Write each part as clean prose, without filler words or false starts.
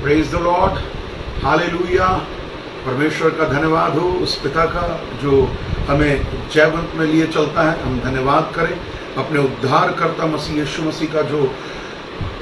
Praise the Lord, hallelujah. परमेश्वर का धन्यवाद हो, उस पिता का जो हमें जयवंत में लिए चलता है। हम धन्यवाद करें अपने उद्धारकर्ता मसीह यीशु मसीह का, जो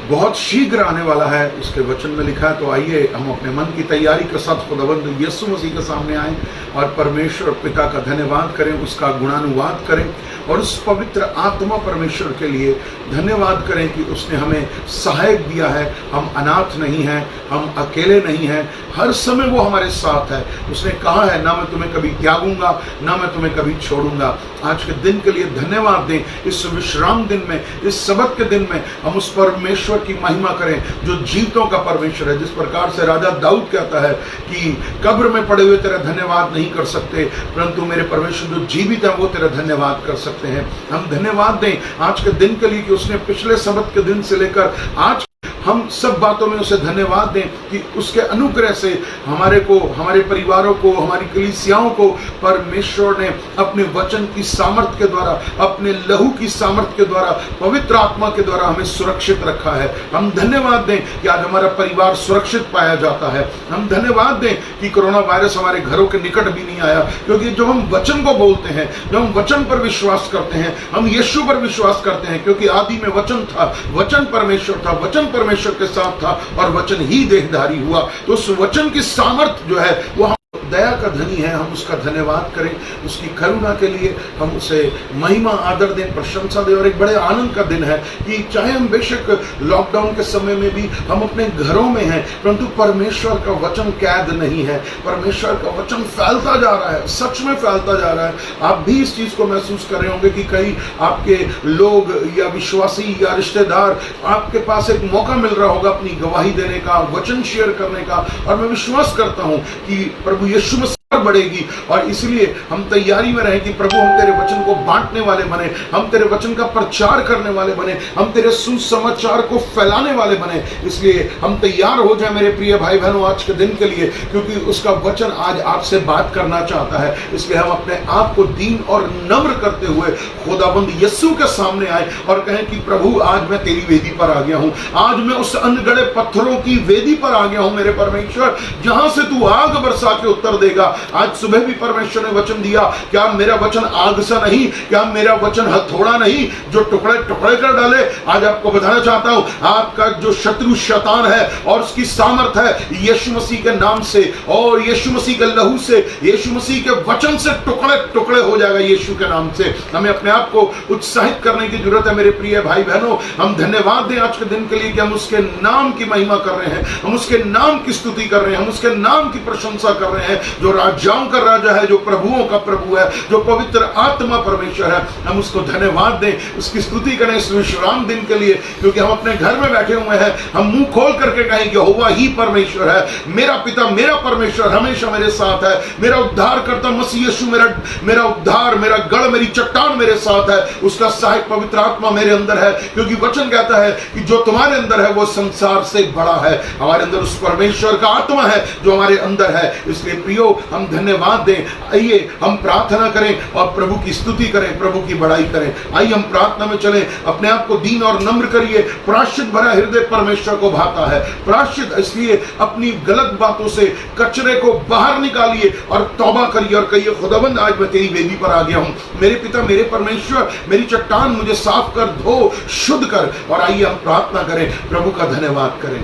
बहुत शीघ्र आने वाला है। उसके वचन में लिखा है। तो आइए हम अपने मन की तैयारी के साथ खुदावंद यीशु मसीह के सामने आएं और परमेश्वर पिता का धन्यवाद करें, उसका गुणानुवाद करें और उस पवित्र आत्मा परमेश्वर के लिए धन्यवाद करें कि उसने हमें सहायक दिया है। हम अनाथ नहीं हैं, हम अकेले नहीं हैं, हर समय वो हमारे साथ है। उसने कहा है, ना मैं तुम्हें कभी त्यागूंगा, ना मैं तुम्हें कभी छोड़ूंगा। आज के दिन के लिए धन्यवाद दें। इस विश्राम दिन में, इस सबत के दिन में हम उस परमेश्वर की महिमा करें जो जीवितों का परमेश्वर है। जिस प्रकार से राजा दाऊद कहता है कि कब्र में पड़े हुए तेरा धन्यवाद नहीं कर सकते, परंतु मेरे परमेश्वर जो जीवित है वो तेरा धन्यवाद कर सकते हैं। हम धन्यवाद दें आज के दिन के लिए कि उसने पिछले सबत के दिन से लेकर आज हम सब बातों में उसे धन्यवाद दें कि उसके अनुग्रह से हमारे को, हमारे परिवारों को, हमारी कलीसियाओं को परमेश्वर ने अपने वचन की सामर्थ के द्वारा, अपने लहू की सामर्थ के द्वारा, पवित्र आत्मा के द्वारा हमें सुरक्षित रखा है। हम धन्यवाद दें कि आज हमारा परिवार सुरक्षित पाया जाता है। हम धन्यवाद दें कि कोरोना वायरस हमारे घरों के निकट भी नहीं आया, क्योंकि जो हम वचन को बोलते हैं, जो हम वचन पर विश्वास करते हैं, हम यीशु पर विश्वास करते हैं, क्योंकि आदि में वचन था, वचन परमेश्वर था, वचन परमेश्वर के साथ था और वचन ही देहधारी हुआ। तो उस वचन की सामर्थ जो है वो दया का धनी है। हम उसका धन्यवाद करें, उसकी करुणा के लिए हम उसे महिमा आदर दें, प्रशंसा दें। और एक बड़े आनंद का दिन है कि चाहे हम बेशक लॉकडाउन के समय में भी हम अपने घरों में हैं, परंतु परमेश्वर का वचन कैद नहीं है। परमेश्वर का वचन फैलता जा रहा है, सच में फैलता जा रहा है। आप भी इस चीज को महसूस कर रहे होंगे कि कई आपके लोग या विश्वासी या रिश्तेदार, आपके पास एक मौका मिल रहा होगा अपनी गवाही देने का, वचन शेयर करने का। और मैं विश्वास करता हूं कि प्रभु यीशु मसीह बढ़ेगी और इसलिए हम तैयारी में रहें कि प्रभु हम तेरे वचन को बांटने वाले बने, हम तेरे वचन का प्रचार करने वाले बने, हम तेरे सुसमाचार को फैलाने वाले बने। इसलिए हम तैयार हो जाए मेरे प्रिय भाई बहनों आज के दिन के लिए, क्योंकि उसका वचन आज आपसे बात करना चाहता है। इसलिए हम अपने आप को दीन और नम्र करते हुए खुदाबंद यीशु के सामने आए और कहें कि प्रभु आज मैं तेरी वेदी पर आ गया हूं, आज मैं उस अनगढ़े पत्थरों की वेदी पर आ गया हूं मेरे परमेश्वर, जहां से तू आग बरसा के उत्तर देगा। आज सुबह भी परमेश्वर ने वचन दिया, क्या मेरा वचन आग सा नहीं, क्या मेरा वचन हथौड़ा नहीं जो टुकड़े टुकड़े कर डाले। आज आपको बताना चाहता हूं, आपका जो शत्रु शैतान है और उसकी सामर्थ है यीशु मसीह के नाम से और यीशु मसीह के लहू से, यीशु मसीह के वचन से टुकड़े टुकड़े हो जाएगा यीशु के नाम से। हमें अपने आप को उत्साहित करने की जरूरत है मेरे प्रिय भाई बहनों। हम धन्यवाद दें आज के दिन के लिए कि हम उसके नाम की महिमा कर रहे हैं, हम उसके नाम की स्तुति कर रहे हैं, हम उसके नाम की प्रशंसा कर रहे हैं जो राजाओं का राजा है, जो प्रभुओं का प्रभु है, जो पवित्र आत्मा परमेश्वर है। हम उसको धन्यवाद दें, उसकी स्तुति करें इस विश्राम दिन के लिए, क्योंकि हम अपने घर में बैठे हुए हैं। हम मुंह खोल करके कहें कि यहोवा ही परमेश्वर है, मेरा पिता, मेरा परमेश्वर हमेशा मेरे साथ है, मेरा उद्धार करता मसीह यीशु मेरा उद्धार, मेरा गढ़, मेरी चट्टान मेरे साथ है, उसका सहायक पवित्र आत्मा मेरे अंदर है। क्योंकि वचन कहता है कि जो तुम्हारे अंदर है वो संसार से बड़ा है। हमारे अंदर उस परमेश्वर का आत्मा है जो हमारे अंदर है। इसलिए प्रियो हम धन्यवाद दें। आइए हम प्रार्थना करें और प्रभु की स्तुति करें, प्रभु की बड़ाई करें। आइए हम प्रार्थना में चलें, अपने आप को दीन और नम्र करिए। प्रायश्चित भरा हृदय परमेश्वर को भाता है। प्रायश्चित इसलिए अपनी गलत बातों से कचरे को बाहर निकालिए और तौबा करिए और कहिए खुदावंद आज मैं तेरी वेदी पर आ गया हूं, मेरे पिता, मेरे परमेश्वर, मेरी चट्टान मुझे साफ कर, धो, शुद्ध कर। और आइए हम प्रार्थना करें, प्रभु का धन्यवाद करें।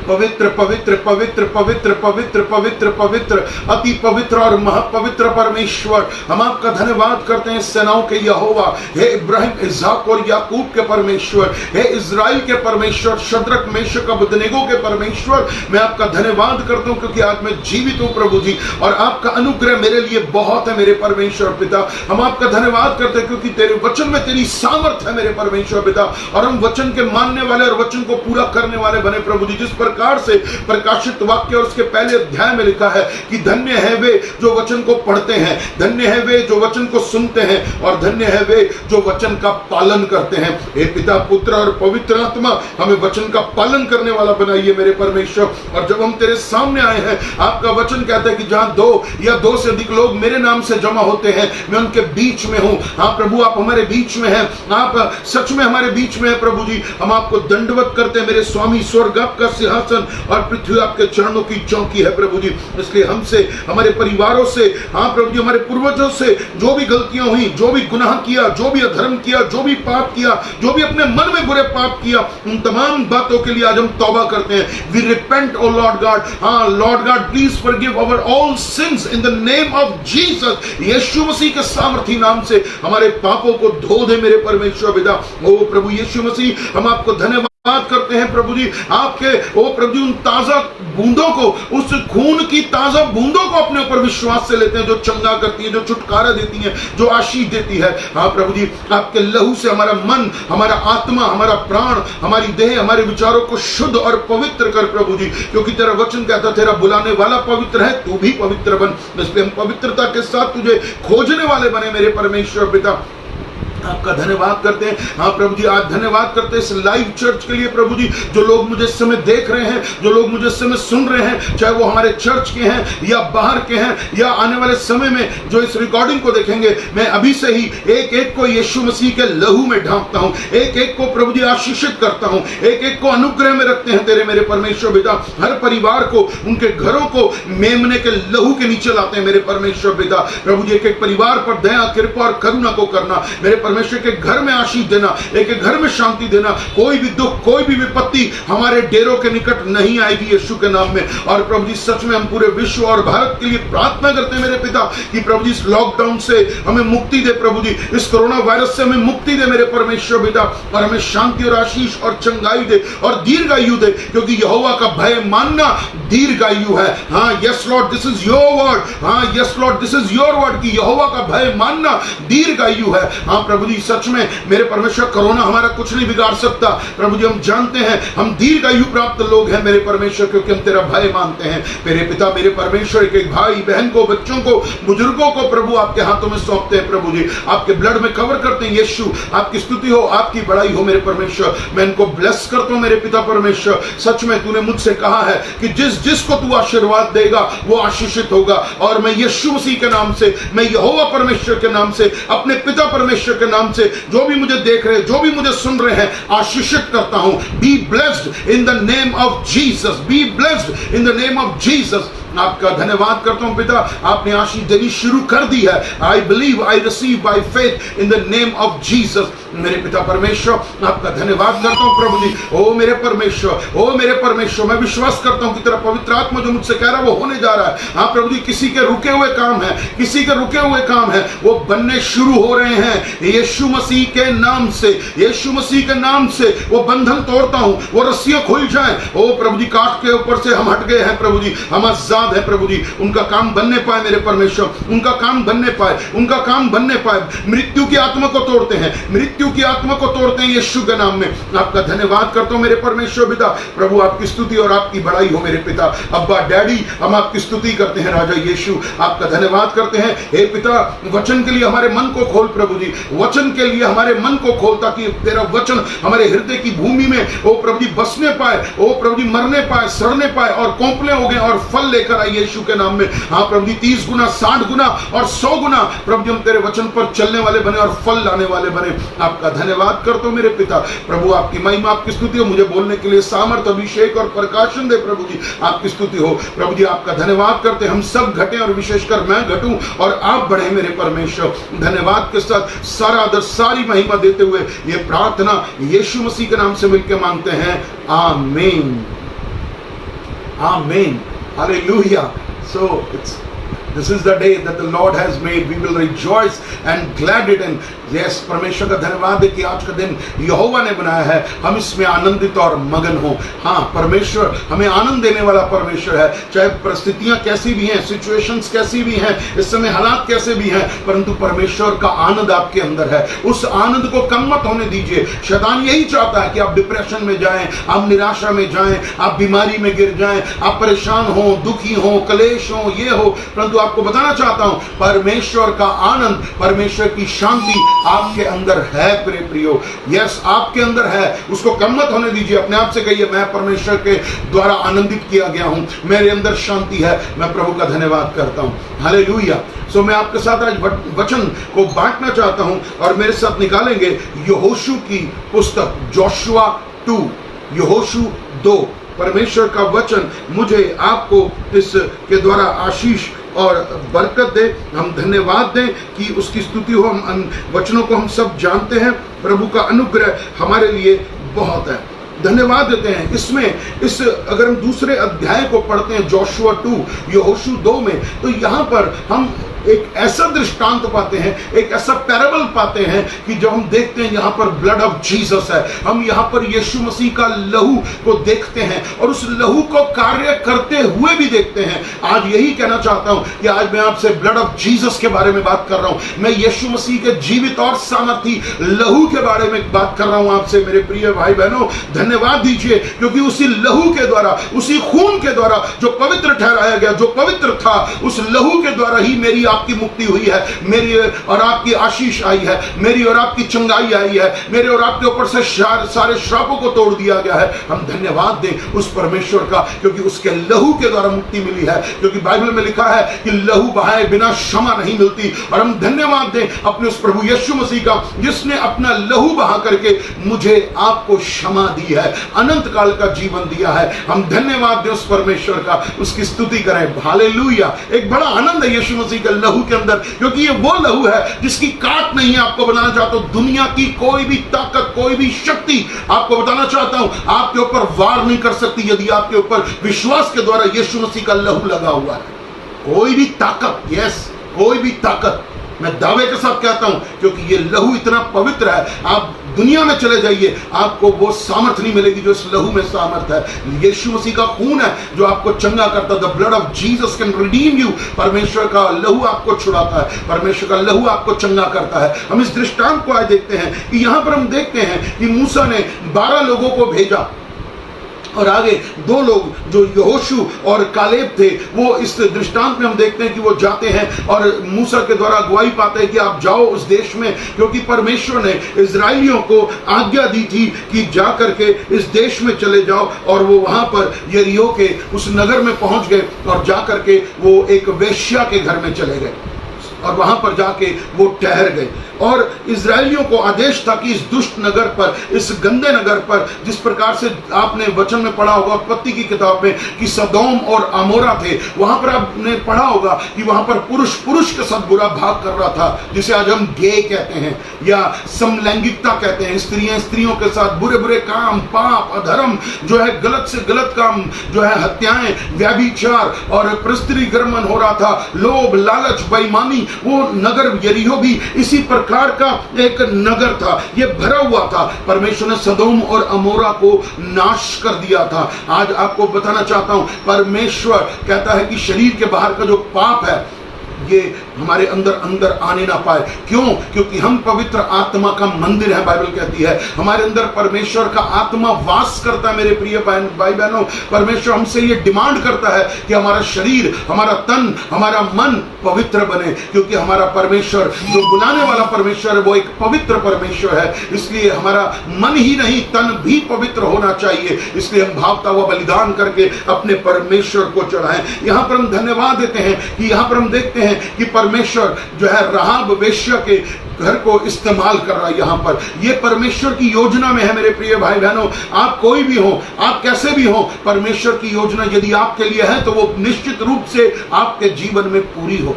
पवित्र पवित्र पवित्र पवित्र पवित्र पवित्र पवित्र अति पवित्र और महापवित्र परमेश्वर, हम आपका धन्यवाद करते हैं सेनाओं के यहोवा, हे इब्राहिम, इसहाक और याकूब के परमेश्वर, हे इजराइल के परमेश्वर, शद्रक, मेशक, अबेदनेगो के परमेश्वर। मैं आपका धन्यवाद करता हूं क्योंकि आज मैं जीवित हूं प्रभु जी, और आपका अनुग्रह मेरे लिए बहुत है मेरे परमेश्वर पिता। हम आपका धन्यवाद करते हैं क्योंकि तेरे वचन में तेरी सामर्थ है मेरे परमेश्वर पिता, और हम वचन के मानने वाले और वचन को पूरा करने वाले बने प्रभु जी। जिस प्रकार से प्रकाशित वाक्य और उसके पहले अध्याय में लिखा है कि धन्य है वे जो वचन को पढ़ते हैं, धन्य है वे जो वचन को सुनते हैं, और धन्य है वे जो वचन का पालन करते हैं। हे पिता, पुत्र और पवित्र आत्मा, हमें वचन का पालन करने वाला बनाइए मेरे परमेश्वर। और जब हम तेरे सामने आए हैं, आपका वचन कहता है कि जहां दो या दो से अधिक लोग मेरे नाम से जमा होते हैं, मैं उनके बीच में हूं। हाँ प्रभु, आप हमारे बीच में हैं, आप सच में हमारे बीच में हैं प्रभु जी। हम आपको दंडवत करते हैं मेरे स्वामी, स्वर्ग आपका सिंहासन और पृथ्वी आपके चरणों की चौकी है प्रभु जी। इसलिए हमसे, हमारे परिवारों से, हाँ प्रभु जी, हमारे पूर्वजों से जो भी गलतियां हुई, जो भी गुनाह किया, जो भी अधर्म किया, जो भी पाप किया, जो भी अपने मन में बुरे पाप किया, उन तमाम बातों के लिए आज हम तौबा करते हैं। We repent O Lord God. हाँ Lord God, please forgive our all sins in the name of Jesus. Yeshu Masih के सामर्थी नाम से हमारे पापों को धो दे मेरे परमेश्वर पिता। ओ प्रभु यीशु मसीह, हम आपको धन्यवाद करते हैं प्रभु जी, आपके ओ प्रभु जी उन ताजा बूंदों को, उस खून की ताजा बूंदों को अपने ऊपर विश्वास से लेते हैं, जो चंगा करती है, जो छुटकारा देती है, जो आशीष देती है। हाँ प्रभु जी, आपके लहू से हमारा मन, हमारा आत्मा, हमारा प्राण, हमारी देह, हमारे विचारों को शुद्ध और पवित्र कर प्रभु जी, क्योंकि तेरा वचन कहता, तेरा बुलाने वाला पवित्र है, तू भी पवित्र बन। इसलिए हम पवित्रता के साथ तुझे खोजने वाले बने मेरे परमेश्वर पिता। आपका धन्यवाद करते हैं। हाँ प्रभु जी, आज धन्यवाद करते हैं इस लाइव चर्च के लिए प्रभु जी। जो लोग मुझे इस समय देख रहे हैं, जो लोग मुझे इस समय सुन रहे हैं, चाहे वो हमारे चर्च के हैं या बाहर के हैं या आने वाले समय में जो इस रिकॉर्डिंग को देखेंगे, मैं अभी से ही एक एक को यीशु मसीह के लहू में ढांपता हूँ, एक एक को प्रभु जी आशीषित करता हूँ, एक एक को अनुग्रह में रखते हैं तेरे मेरे परमेश्वर पिता। हर परिवार को, उनके घरों को मेमने के लहू के नीचे लाते हैं मेरे परमेश्वर पिता। प्रभु जी, एक एक परिवार पर दया, कृपा और करुणा को करना मेरे परमेश्वर के घर में आशीष देना, एक एक घर में शांति देना। कोई भी दुख, कोई भी विपत्ति हमारे डेरों के निकट नहीं आएगी यीशु के नाम में। और प्रभु जी, सच में हम पूरे विश्व और भारत के लिए प्रार्थना करते हैं मेरे पिता कि प्रभु जी इस लॉकडाउन से हमें मुक्ति दे प्रभु जी, इस कोरोना वायरस से हमें मुक्ति दे मेरे परमेश्वर पिता, और हमें शांति और आशीष और चंगाई दे और दीर्घायु दे, क्योंकि यहोवा का भय मानना दीर्घायु है। हाँ yes Lord, this is your word. हाँ yes Lord, this is your word कि यहोवा का भय मानना दीर्घायु है। हाँ प्रभु जी, सच में मेरे परमेश्वर, कोरोना हमारा कुछ नहीं बिगाड़ सकता प्रभु जी। हम जानते हैं हम दीर्घायु प्राप्त लोग हैं मेरे परमेश्वर, क्योंकि हम तेरा भय मानते हैं मेरे पिता। मेरे परमेश्वर, एक एक भाई बहन को, बच्चों को, बुजुर्गों को प्रभु आपके हाथों में सौंपते हैं प्रभु जी, आपके ब्लड में कवर करते हैं। यीशु, आपकी स्तुति हो, आपकी बड़ाई हो मेरे परमेश्वर। मैं इनको ब्लेस करता हूं मेरे पिता परमेश्वर। सच में तूने मुझसे कहा है कि जिसको तू आशीर्वाद देगा वो आशीषित होगा, और मैं यीशु मसीह के नाम से, मैं यहोवा परमेश्वर के नाम से, अपने पिता परमेश्वर के नाम से, जो भी मुझे देख रहे हैं, जो भी मुझे सुन रहे हैं, आशीषित करता हूं। Be blessed in the name of Jesus, be blessed in the name of Jesus. आपका धन्यवाद करता हूं पिता, आपने आशीष देनी शुरू कर दी है। I believe, I receive by faith in the name of Jesus. मेरे पिता परमेश्वर, आपका धन्यवाद करता हूं प्रभु जी। ओ मेरे परमेश्वर, ओ मेरे परमेश्वर, मैं विश्वास करता हूं कि तेरा पवित्र आत्मा जो मुझसे कह रहा है वो होने जा रहा है। हाँ प्रभु जी, किसी के रुके हुए काम है, किसी के रुके हुए काम है, वो बनने शुरू हो रहे हैं यीशु मसीह के नाम से। यीशु मसीह के नाम से वो बंधन तोड़ता हूं, वो रस्सियां खुल जाएं। ओ प्रभु जी, काट के ऊपर से हम हट गए हैं प्रभु जी, हम आजाद है प्रभु जी। उनका काम बनने पाए मेरे परमेश्वर, उनका काम बनने पाए, उनका काम बनने पाए। मृत्यु की आत्मा को तोड़ते हैं, मृत्यु की आत्मा को तोड़ते हैं यीशु के नाम में। आपका धन्यवाद करता हूं मेरे परमेश्वर पिता। प्रभु आपकी स्तुति और आपकी बड़ाई हो मेरे पिता। अब्बा डैडी, हम आपकी स्तुति करते हैं राजा यीशु, आपका धन्यवाद करते हैं। हे पिता, वचन के लिए हमारे मन को खोल प्रभु जी, वचन के लिए हमारे मन को खोल, ताकि तेरा वचन हमारे हृदय की भूमि में ओ प्रभु जी बसने पाए, ओ प्रभु जी मरने पाए, सड़ने पाए और कोंपले हो गए और फल लेकर आए यीशु के नाम में। हाँ प्रभु जी, 30 गुना, 60 गुना और 100 गुना प्रभु जी हम तेरे वचन पर चलने वाले बने और फल लाने वाले बने। आपका धन्यवाद करता हूं मेरे पिता। प्रभु आपकी महिमा, आपकी स्तुति हो, मुझे बोलने के लिए सामर्थ, अभिषेक और प्रकाशन दे प्रभु जी, आपकी स्तुति हो प्रभु जी। आपका धन्यवाद करते, हम सब घटे और विशेषकर मैं घटूं और आप बढ़े मेरे परमेश्वर। धन्यवाद के साथ सारा आदर, सारी महिमा देते हुए ये प्रार्थना यीशु मसीह के नाम से मिलकर मांगते हैं, आमीन, आमीन, hallelujah. So this is the day that the Lord has made. We will rejoice and glad it. And yes, परमेश्वर का धन्यवाद है कि आज का दिन यहोवा ने बनाया है, हम इसमें आनंदित और मगन हो। हाँ, परमेश्वर हमें आनंद देने वाला परमेश्वर है। चाहे परिस्थितियां कैसी भी हैं, सिचुएशंस कैसी भी हैं, इस समय हालात कैसे भी हैं, परंतु परमेश्वर का आनंद आपके अंदर है। उस आनंद को कम मत होने दीजिए। शैतान यही चाहता है कि आप डिप्रेशन में जाएं, आप निराशा में जाएं, आप बीमारी में गिर जाएं, आप परेशान हो, दुखी हो, कलेश हो, ये हो। परंतु आपको बताना चाहता हूं, परमेश्वर का आनंद, परमेश्वर की शांति आपके अंदर है प्रिय प्रियो। यस, आपके अंदर है, उसको कम मत होने दीजिए। अपने आप से कहिए, मैं परमेश्वर के द्वारा आनंदित किया गया हूं, मेरे अंदर शांति है, मैं प्रभु का धन्यवाद करता हूं। हालेलुया। सो मैं आपके साथ आज वचन को बांटना चाहता हूं और मेरे साथ निकालेंगे यहोशू की पुस्तक, जोशुआ 2, यहोशू 2 परमेश्वर का वचन मुझे आपको इसके द्वारा आशीष और बरकत दे। हम धन्यवाद दें कि उसकी स्तुति हो। हम वचनों को हम सब जानते हैं, प्रभु का अनुग्रह हमारे लिए बहुत है। धन्यवाद देते हैं। इस अगर हम दूसरे अध्याय को पढ़ते हैं, जोशुआ 2 यहोशू 2 में, तो यहाँ पर हम एक ऐसा दृष्टांत पाते हैं, एक ऐसा पैराबल पाते हैं कि जब हम देखते हैं यहाँ पर ब्लड ऑफ जीसस है, हम यहाँ पर यीशु मसीह का लहू को देखते हैं और उस लहू को कार्य करते हुए भी देखते हैं। आज यही कहना चाहता हूँ कि आज मैं आपसे ब्लड ऑफ जीसस के बारे में बात कर रहा हूँ। मैं यीशु मसीह के जीवित और सामर्थी लहू के बारे में बात कर रहा हूँ आपसे मेरे प्रिय भाई बहनों। धन्यवाद दीजिए, क्योंकि उसी लहू के द्वारा, उसी खून के द्वारा जो पवित्र ठहराया गया, जो पवित्र था, उस लहू के द्वारा ही मेरी आपकी मुक्ति हुई है, मेरी और आपकी आशीष आई है, मेरी और आपकी चंगाई आई है, मेरे और आपके ऊपर से सारे श्रापों को तोड़ दिया गया है। हम धन्यवाद दें उस परमेश्वर का, क्योंकि उसके लहू के द्वारा मुक्ति मिली है। क्योंकि बाइबल में लिखा है कि लहू बहाए बिना क्षमा नहीं मिलती। और हम धन्यवाद दें अपने उस प्रभु यीशु मसीह का, जिसने अपना लहू बहा करके मुझे आपको क्षमा दी है, अनंत काल का जीवन दिया है। हम धन्यवाद दें उस परमेश्वर का, उसकी स्तुति करें। हालेलुया। एक बड़ा आनंद है यीशु मसीह का लहू के अंदर, क्योंकि ये वो लहू है जिसकी काट नहीं है। आपको बताना चाहता हूं, दुनिया की कोई भी ताकत, कोई भी शक्ति, आपको बताना चाहता हूं, आपके ऊपर वार नहीं कर सकती यदि आपके ऊपर विश्वास के द्वारा यीशु मसीह का लहू लगा हुआ है। कोई भी ताकत, यस, कोई भी ताकत, मैं दावे के साथ कहता हूं, क्योंकि ये लहू इतना पवित्र है। आप दुनिया में चले जाइए, आपको वो सामर्थ नहीं मिलेगी जो इस लहू में सामर्थ है। यीशु मसीह का खून है जो आपको चंगा करता है। The blood of Jesus can redeem you. परमेश्वर का लहू आपको छुड़ाता है, परमेश्वर का लहू आपको चंगा करता है। हम इस दृष्टांत को आज देखते हैं कि यहां पर हम देखते हैं कि मूसा ने 12 लोगों को भेजा और आगे 2 लोग जो यहोशू और कालेब थे, वो इस दृष्टांत में हम देखते हैं कि वो जाते हैं और मूसा के द्वारा अगुवाई पाते हैं कि आप जाओ उस देश में, क्योंकि परमेश्वर ने इजराइलियों को आज्ञा दी थी कि जा करके इस देश में चले जाओ। और वो वहां पर यरीहो के उस नगर में पहुंच गए और जा करके वो एक वेश्या के घर में चले गए और वहां पर जाके वो ठहर गए। और इजराइलियों को आदेश था कि इस दुष्ट नगर पर, इस गंदे नगर पर, जिस प्रकार से आपने वचन में पढ़ा होगा उत्पत्ति की किताब में कि सदोम और अमोरा थे, वहां पर आपने पढ़ा होगा कि वहां पर पुरुष पुरुष के साथ बुरा भाग कर रहा था, जिसे आज हम गे कहते हैं या समलैंगिकता कहते हैं। स्त्रियां स्त्रियों के साथ बुरे बुरे काम, पाप, अधर्म जो है, गलत से गलत काम जो है, हत्याएं, व्यभिचार और परस्त्री गर्मन हो रहा था, लोभ, लालच, बेईमानी। वो नगर यरीहो भी इसी प्रकार का एक नगर था, ये भरा हुआ था। परमेश्वर ने सदोम और अमोरा को नाश कर दिया था। आज आपको बताना चाहता हूं, परमेश्वर कहता है कि शरीर के बाहर का जो पाप है ये हमारे अंदर आने ना पाए। क्यों? क्योंकि हम पवित्र आत्मा का मंदिर है। बाइबल कहती है हमारे अंदर परमेश्वर का आत्मा वास करता है। मेरे प्रिय भाई बहनों, परमेश्वर हमसे ये डिमांड करता है कि हमारा शरीर, हमारा तन, हमारा मन पवित्र बने, क्योंकि हमारा परमेश्वर जो बुलाने वाला परमेश्वर है वो एक पवित्र परमेश्वर है। इसलिए हमारा मन ही नहीं, तन भी पवित्र होना चाहिए। इसलिए हम भावता हुआ बलिदान करके अपने परमेश्वर को चढ़ाएं। यहाँ पर हम धन्यवाद देते हैं कि यहाँ पर हम देखते हैं कि परमेश्वर जो है राहाब वेश्या के घर को इस्तेमाल कर रहा है। यहाँ पर ये परमेश्वर की योजना में है। मेरे प्रिय भाई बहनों, आप कोई भी हो, आप कैसे भी हो, परमेश्वर की योजना यदि आपके लिए है तो वो निश्चित रूप से आपके जीवन में पूरी हो।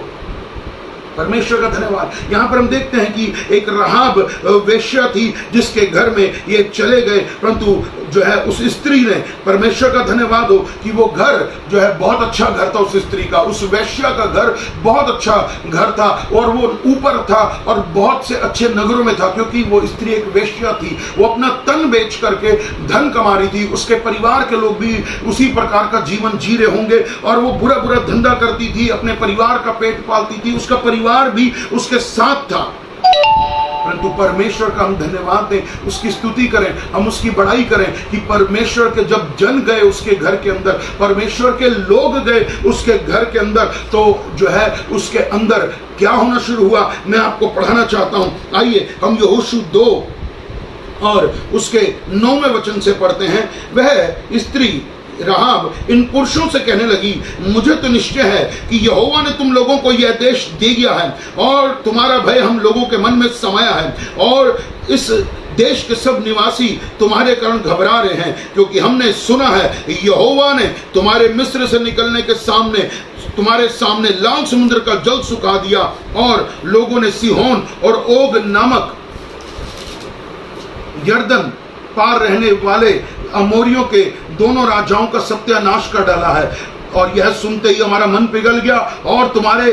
परमेश्वर का धन्यवाद। यहाँ पर हम देखते हैं कि एक राहाब वेश्या थी जिसके घर में ये चले गए, परंतु जो है उस स्त्री ने, परमेश्वर का धन्यवाद हो कि वो घर जो है बहुत अच्छा घर था उस स्त्री का, उस वेश्या का घर बहुत अच्छा घर था और वो ऊपर था और बहुत से अच्छे नगरों में था, क्योंकि वो स्त्री एक वेश्या थी। वो अपना तन बेच करके धन कमा रही थी। उसके परिवार के लोग भी उसी प्रकार का जीवन जी रहे होंगे और वो बुरा बुरा धंधा करती थी, अपने परिवार का पेट पालती थी, उसका परिवार भी उसके साथ था। परंतु परमेश्वर का हम धन्यवाद दें, उसकी स्तुति करें, हम उसकी बड़ाई करें कि परमेश्वर के जब जन गए उसके घर के अंदर, परमेश्वर के लोग गए उसके घर के अंदर, तो जो है उसके अंदर क्या होना शुरू हुआ, मैं आपको पढ़ाना चाहता हूं। आइए हम यहोशू 2 और उसके 9वें वचन से पढ़ते हैं। वह स्त्री राहाब इन पुरुषों से कहने लगी, मुझे तो निश्चय है कि यहोवा ने तुम लोगों को यह देश दे दिया है और तुम्हारा भय हम लोगों के मन में समाया है, और इस देश के सब निवासी तुम्हारे कारण घबरा रहे हैं, क्योंकि हमने सुना है यहोवा ने तुम्हारे मिस्र से निकलने के सामने तुम्हारे सामने लाल समुद्र का जल सुखा दिया, और लोगों ने सिहोन और ओग नामक यरदन पार रहने वाले अमोरियों के दोनों राजाओं का सत्यानाश कर डाला है। और यह सुनते ही हमारा मन पिघल गया, और तुम्हारे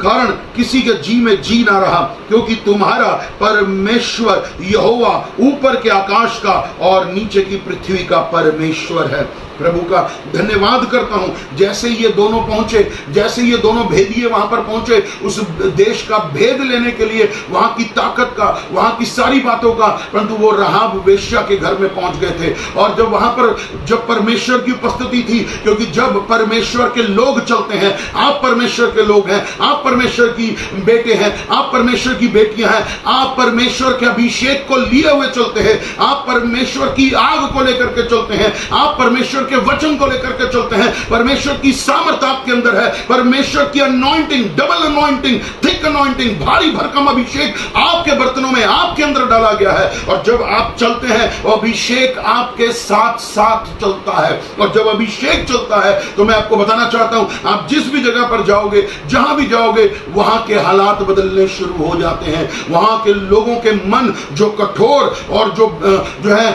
कारण किसी के जी में जी ना रहा, क्योंकि तुम्हारा परमेश्वर यहोवा ऊपर के आकाश का और नीचे की पृथ्वी का परमेश्वर है। प्रभु का धन्यवाद करता हूं। जैसे ये दोनों पहुंचे, जैसे ये दोनों भेदिए वहां पर पहुंचे, उस देश का भेद लेने के लिए, वहां की ताकत का, वहां की सारी बातों का, परंतु वो राहाब वेश्या के घर में पहुंच गए थे। और जब वहां पर जब परमेश्वर की उपस्थिति थी, क्योंकि जब परमेश्वर के लोग चलते हैं, आप परमेश्वर के लोग हैं, आप परमेश्वर की बेटे हैं, आप परमेश्वर की बेटियां हैं, आप परमेश्वर के अभिषेक को लिए हुए चलते हैं, आप परमेश्वर की आग को लेकर के चलते हैं, आप परमेश्वर के वचन को लेकर के चलते हैं, परमेश्वर की सामर्थ आपके अंदर है, परमेश्वर की anointing, double anointing, thick anointing, भारी भरकम अभिषेक आपके बर्तनों में, आपके अंदर डाला गया है। और जब आप चलते हैं, वो अभिषेक आपके साथ साथ चलता है। और जब अभिषेक चलता है, तो मैं आपको बताना चाहता हूं, आप जिस भी जगह पर जाओगे, जहां भी जाओगे, वहां के हालात बदलने शुरू हो जाते हैं। वहां के लोगों के मन जो कठोर और जो है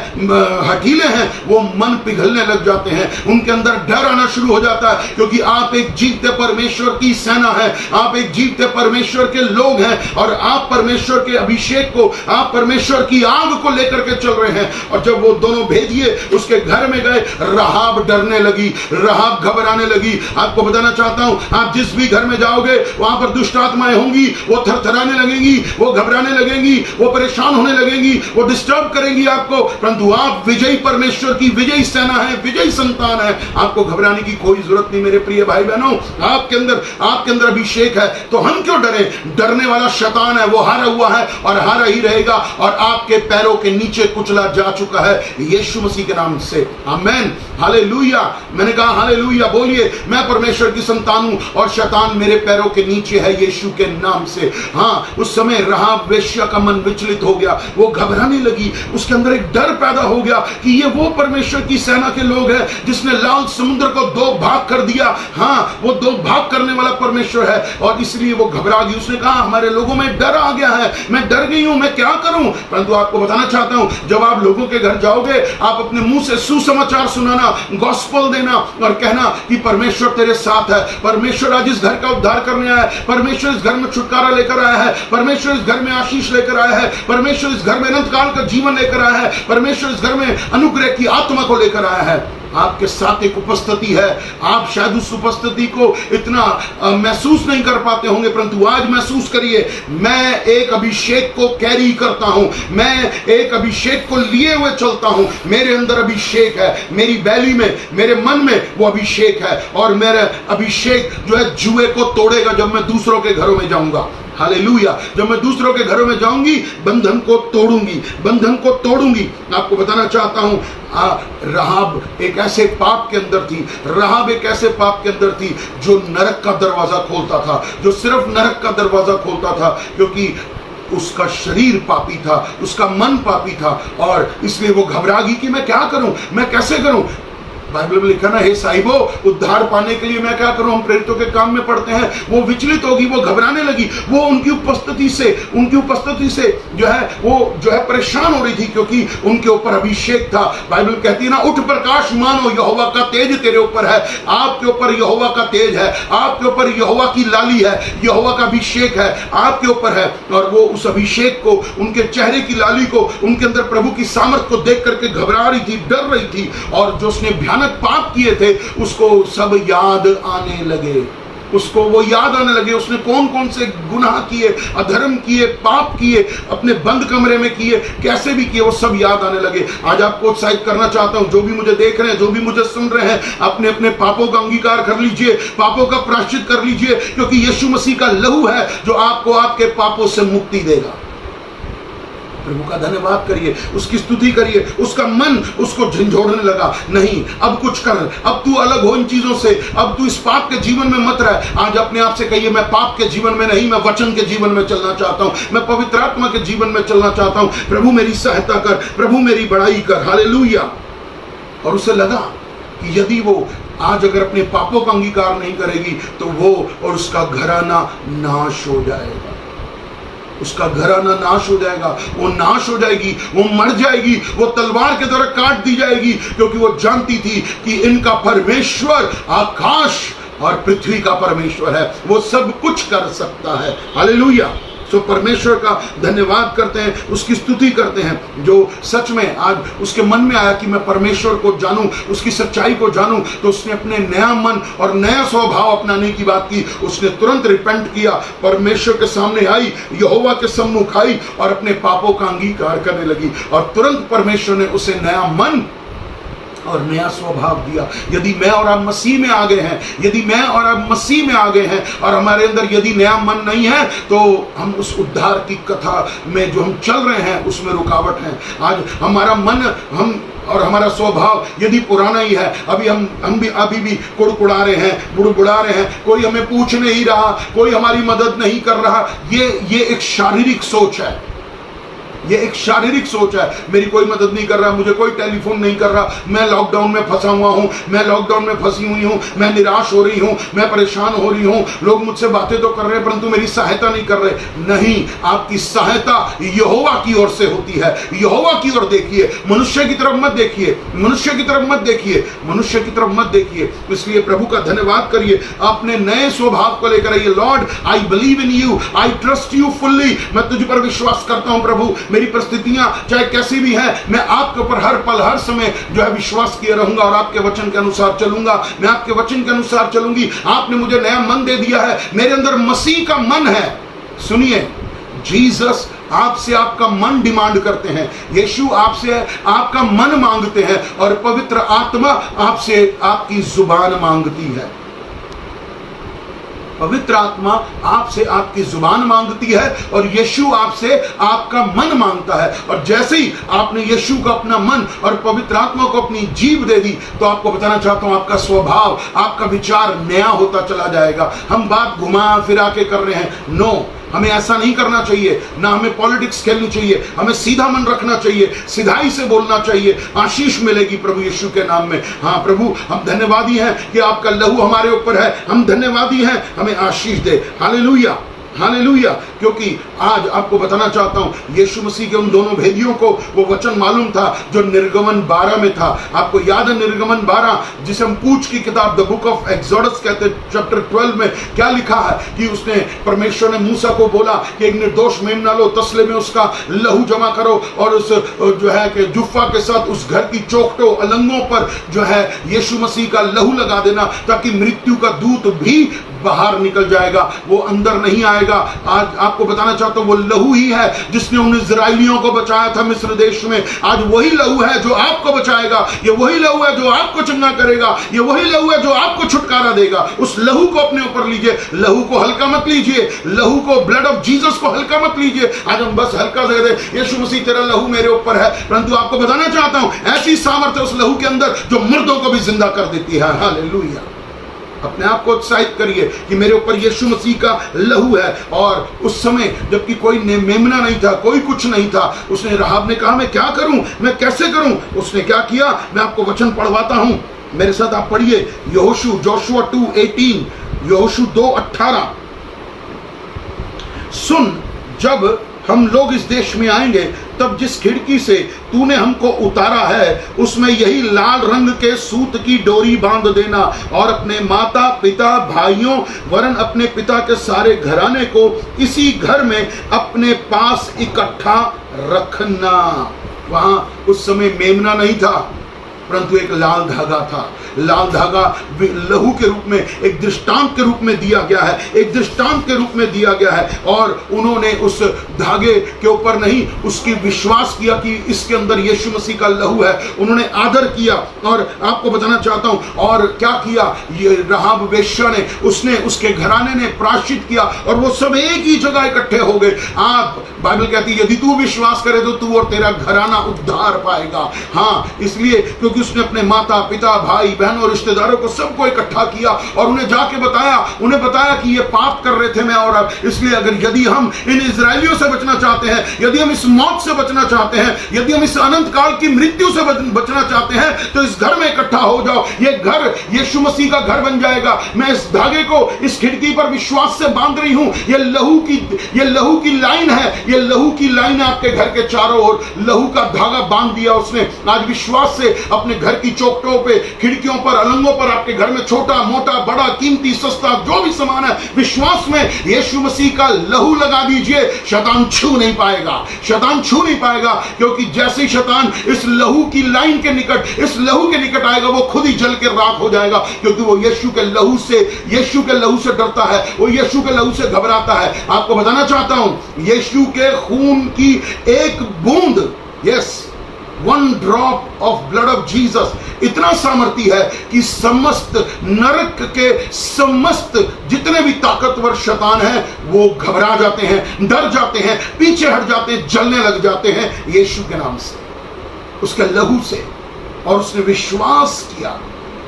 हठीले हैं, वो मन पिघलने लग जाते हैं, उनके अंदर डर आना शुरू हो जाता है, क्योंकि आप एक जीवते परमेश्वर की सेना है, आप एक जीवते परमेश्वर के लोग हैं, और आप परमेश्वर के अभिषेक को, आप परमेश्वर की आग को लेकर के चल रहे हैं। और जब वो दोनों भेदिए उसके घर में गए, राहाब डरने लगी, राहाब घबराने लगी। आपको बताना चाहता हूं, आप जिस भी घर में जाओगे, वहां पर दुष्ट आत्माएं होंगी, वो थरथराने लगेंगी, वो घबराने लगेंगी, वो परेशान होने लगेंगी, वो डिस्टर्ब करेंगी आपको, परंतु आप विजयी परमेश्वर की विजयी सेना है, विजयी संतान है। आपको घबराने की कोई जरूरत नहीं मेरे प्रिय भाई बहनों। आपके अंदर अभिषेक है, तो हम क्यों डरे? डरने वाला शैतान है, वो हारा हुआ है और हारा ही रहेगा, और आपके पैरों के नीचे कुचला जा चुका है यीशु मसीह के नाम से। आमेन, हालेलुया। मैंने कहा हालेलुया, बोलिए मैं परमेश्वर की संतान हूं और शैतान मेरे पैरों के नीचे है यीशु के नाम से। हाँ, उस समय राहाब वेश्या का मन विचलित हो गया, वो घबराने लगी, उसके अंदर एक डर पैदा हो गया कि ये वो परमेश्वर की सेना के लोग हैं जिसने लाल समुद्र को दो भाग कर दिया। हाँ, वो दो भाग करने वाला परमेश्वर है, और इसलिए वो घबरा गई। उसने कहा हमारे लोगों में डर आ गया है, मैं डर गई हूं, मैं क्या करूं? परंतु आपको बताना चाहता हूं, जब आप लोगों के घर जाओगे, आप अपने मुंह से सुसमाचार सुनाना, गॉस्पेल देना और कहना कि परमेश्वर तेरे साथ है, परमेश्वर आज इस घर का उद्धार करने आया है, परमेश्वर इस घर में छुटकारा लेकर आया है, परमेश्वर इस घर में आशीष लेकर आया है, परमेश्वर इस घर में अनंत काल का जीवन लेकर आया है, परमेश्वर इस घर में अनुग्रह की आत्मा को लेकर आया है। आपके साथ एक उपस्थिति है। आप शायद उस उपस्थिति को इतना महसूस नहीं कर पाते होंगे, परंतु आज महसूस करिए, मैं एक अभिषेक को कैरी करता हूं, मैं एक अभिषेक को लिए हुए चलता हूं। मेरे अंदर अभिषेक है, मेरी बैली में, मेरे मन में वो अभिषेक है, और मेरा अभिषेक जो है जुए को तोड़ेगा जब मैं दूसरों के घरों में जाऊंगा। हालेलुया। जब मैं दूसरों के घरों में जाऊंगी, बंधन को तोड़ूंगी, बंधन को तोड़ूंगी। आपको बताना चाहता हूं, राहाब एक ऐसे पाप के अंदर थी, राहाब एक ऐसे पाप के अंदर थी जो नरक का दरवाजा खोलता था, जो सिर्फ नरक का दरवाजा खोलता था, क्योंकि उसका शरीर पापी था, उसका मन पापी था, और इसलिए वो घबरा गई कि मैं क्या करूं, मैं कैसे करूं। बाइबल में लिखा ना, हे साहिबो, उद्धार पाने के लिए मैं क्या करूं? हम प्रेरितों के काम में पढ़ते हैं, वो विचलित होगी, वो घबराने लगी, वो उनकी उपस्थिति से जो है परेशान हो रही थी, क्योंकि उनके ऊपर अभिषेक था। बाइबल कहती है ना, उठ प्रकाश मानो, यहोवा का तेज तेरे ऊपर है। आपके ऊपर यहोवा का तेज है, आपके ऊपर यहोवा की लाली है, यहोवा का अभिषेक है, आपके ऊपर है। और वो उस अभिषेक को, उनके चेहरे की लाली को, उनके अंदर प्रभु की सामर्थ को देख करके घबरा रही थी, डर रही थी, और जो उसने भयानक पाप किए थे उसको सब याद आने लगे, उसको वो याद आने लगे। उसने कौन कौन से गुनाह किए, अधर्म किए, पाप किए, अपने बंद कमरे में किए, कैसे भी किए, वो सब याद आने लगे। आज आपको उत्साहित करना चाहता हूं, जो भी मुझे देख रहे हैं, जो भी मुझे सुन रहे हैं, अपने अपने पापों का अंगीकार कर लीजिए, पापों का प्रायश्चित कर लीजिए, क्योंकि यीशु मसीह का लहू है जो आपको आपके पापों से मुक्ति देगा। प्रभु का धन्यवाद करिए, उसकी स्तुति करिए। उसका मन उसको झंझोड़ने लगा, नहीं अब कुछ कर, अब तू अलग हो इन चीजों से, अब तू इस पाप के जीवन में मत रह। आज अपने आप से कहिए, मैं पाप के जीवन में नहीं, मैं वचन के जीवन में चलना चाहता हूं, मैं पवित्र आत्मा के जीवन में चलना चाहता हूं। प्रभु मेरी सहायता कर, प्रभु मेरी बड़ाई कर। हालेलुया। और उसे लगा कि यदि वो आज अगर अपने पापों का अंगीकार नहीं करेगी तो वो और उसका घराना नाश हो जाएगा, उसका घराना नाश हो जाएगा, वो नाश हो जाएगी, वो मर जाएगी, वो तलवार के द्वारा काट दी जाएगी, क्योंकि वो जानती थी कि इनका परमेश्वर आकाश और पृथ्वी का परमेश्वर है, वो सब कुछ कर सकता है। हालेलुया। तो परमेश्वर का धन्यवाद करते हैं, उसकी स्तुति करते हैं। जो सच में आज उसके मन में आया कि मैं परमेश्वर को जानूं, उसकी सच्चाई को जानूं, तो उसने अपने नया मन और नया स्वभाव अपनाने की बात की। उसने तुरंत रिपेंट किया, परमेश्वर के सामने आई, यहोवा के सम्मुख आई और अपने पापों का अंगीकार करने लगी, और तुरंत परमेश्वर ने उसे नया मन और नया स्वभाव दिया। यदि मैं और आप मसीह में आ गए हैं, यदि मैं और आप मसीह में आ गए हैं और हमारे अंदर यदि नया मन नहीं है, तो हम उस उद्धार की कथा में जो हम चल रहे हैं उसमें रुकावट है। आज हमारा मन हम और हमारा स्वभाव यदि पुराना ही है, हम भी अभी भी कुड़कुड़ा रहे हैं, बुड़बुड़ा रहे हैं, कोई हमें पूछ नहीं रहा, कोई हमारी मदद नहीं कर रहा, ये एक शारीरिक सोच है, ये एक शारीरिक सोच है। मेरी कोई मदद नहीं कर रहा, मुझे कोई टेलीफोन नहीं कर रहा, मैं लॉकडाउन में फंसा हुआ हूं, मैं लॉकडाउन में फंसी हुई हूं, मैं निराश हो रही हूं, मैं परेशान हो रही हूं, लोग मुझसे बातें तो कर रहे हैं परंतु मेरी सहायता नहीं कर रहे। नहीं, आपकी सहायता यहोवा की ओर से होती है। यहोवा की ओर देखिए, मनुष्य की तरफ मत देखिए, मनुष्य की तरफ मत देखिए, मनुष्य की तरफ मत देखिए। इसलिए प्रभु का धन्यवाद करिए, अपने नए स्वभाव को लेकर आइए। Lord, I believe in you, I trust you fully. मैं तुझ पर विश्वास करता हूं प्रभु, मेरी परिस्थितियां चाहे कैसी भी है, मैं आपके ऊपर हर पल हर समय जो है विश्वास किए रहूंगा और आपके वचन के अनुसार चलूंगा, मैं आपके वचन के अनुसार चलूंगी। आपने मुझे नया मन दे दिया है, मेरे अंदर मसीह का मन है। सुनिए, जीसस आपसे आपका मन डिमांड करते हैं, यीशु आपसे आपका मन मांगते हैं, और पवित्र आत्मा आपसे आपकी जुबान मांगती है। पवित्र आत्मा आपसे आपकी जुबान मांगती है और यीशु आपसे आपका मन मांगता है। और जैसे ही आपने यीशु को अपना मन और पवित्र आत्मा को अपनी जीभ दे दी, तो आपको बताना चाहता हूं, आपका स्वभाव, आपका विचार नया होता चला जाएगा। हम बात घुमा फिरा के कर रहे हैं, नो, हमें ऐसा नहीं करना चाहिए, ना हमें पॉलिटिक्स खेलनी चाहिए, हमें सीधा मन रखना चाहिए, सिधाई से बोलना चाहिए। आशीष मिलेगी प्रभु यीशु के नाम में। हाँ प्रभु, हम धन्यवादी हैं कि आपका लहू हमारे ऊपर है, हम धन्यवादी हैं, हमें आशीष दे। Hallelujah, hallelujah. क्योंकि आज आपको बताना चाहता हूं, यीशु मसीह के उन दोनों भेदियों को वो वचन मालूम था जो निर्गमन 12 में था। आपको याद है निर्गमन 12, जिसे हम कूच की किताब द बुक ऑफ एक्सोडस कहते हैं, चैप्टर 12 में क्या लिखा है कि उसने, परमेश्वर ने मूसा को बोला कि एक निर्दोष मेमना लो, तसले में उसका लहू जमा करो और उस जो है कि जुफ्फा के साथ उस घर की चौखटों अलंगों पर जो है यीशु मसीह का लहू लगा देना, ताकि मृत्यु का दूत भी बाहर निकल जाएगा, वो अंदर नहीं आएगा। आज आपको बताना चाहता हूं, वो लहू ही है जिसने उन इजराइलियों को बचाया था मिस्र देश में। आज वही लहू है जो आपको बचाएगा, ये वही लहू है जो आपको चंगा करेगा, ये वही लहू है जो आपको छुटकारा देगा। उस लहू को अपने ऊपर लीजिए, लहू को हल्का मत लीजिए, लहू को, ब्लड ऑफ जीसस को हल्का मत लीजिए। आज हम बस हल्का दे दे, यीशु मसीह तेरा लहू मेरे ऊपर है, परंतु आपको बताना चाहता हूं, ऐसी सामर्थ्य उस लहू के अंदर जो मुर्दों को भी जिंदा कर देती है। हालेलुया। अपने आप को उत्साहित करिए कि मेरे ऊपर यीशु मसीह का लहू है। और उस समय जबकि कोई मेमना नहीं था, कोई कुछ नहीं था, उसने, राहाब ने कहा मैं क्या करूं, मैं कैसे करूं? उसने क्या किया, मैं आपको वचन पढ़वाता हूं, मेरे साथ आप पढ़िए। जोशुआ 2:18, यहोशू 2:18। सुन, जब हम लोग इस देश में आएंगे तब जिस खिड़की से तूने हमको उतारा है उसमें यही लाल रंग के सूत की डोरी बांध देना, और अपने माता पिता भाइयों वरन अपने पिता के सारे घराने को इसी घर में अपने पास इकट्ठा रखना। वहां उस समय मेमना नहीं था, परंतु एक लाल धागा था। लाल धागा लहू के रूप में, एक दृष्टांत के रूप में दिया गया है, एक दृष्टांत के रूप में दिया गया है। और उन्होंने उस धागे के ऊपर नहीं, उसकी विश्वास किया कि इसके अंदर यीशु मसीह का लहू है। उन्होंने आदर किया। और आपको बताना चाहता हूं और क्या किया, ये राहाब वेश्या ने, उसने, उसके घराने ने प्रायश्चित किया और वो सब एक ही जगह इकट्ठे हो गए। आप, बाइबल कहती है यदि तू विश्वास करे तो तू और तेरा घराना उद्धार पाएगा। हाँ, इसलिए क्योंकि उसने अपने माता पिता भाई बहन और रिश्तेदारों को सबको इकट्ठा किया और उन्हें जाके बताया, उन्हें बताया कि ये पाप कर रहे थे मैं और अब, इसलिए अगर यदि हम इन इजरायलियों से बचना चाहते हैं, यदि हम इस मौत से बचना चाहते हैं, यदि हम इस अनंत काल की मृत्यु से बचना चाहते हैं, तो इस घर में इकट्ठा हो जाओ। ये घर यीशु मसीह का घर बन जाएगा। मैं इस धागे को इस खिड़की पर विश्वास से बांध रही हूं। ये लहू की लाइन है, ये लहू की लाइन है। आपके घर के चारों ओर लहू का धागा बांध दिया उसने। आज विश्वास से अपने घर की चौखटों पे, खिड़कियों पर, अलंगों पर, आपके घर में छोटा मोटा बड़ा कीमती सस्ता जो भी सामान है, विश्वास में यीशु मसीह का लहू लगा दीजिए। शैतान छू नहीं पाएगा, शैतान छू नहीं पाएगा, क्योंकि जैसे ही शैतान इस लहू की लाइन के निकट, इस लहू के निकट आएगा, वो खुद ही जल के राख हो जाएगा, क्योंकि वो यीशु के लहू से डरता है, वो यीशु के लहू से घबराता है। आपको बताना चाहता हूं, यीशु के खून की एक बूंद, yes, 1 drop of blood of Jesus इतना सामर्थी है कि समस्त नरक के समस्त जितने भी ताकतवर शैतान हैं वो घबरा जाते हैं, डर जाते हैं, पीछे हट जाते हैं, जलने लग जाते हैं यीशु के नाम से, उसके लहू से। और उसने विश्वास किया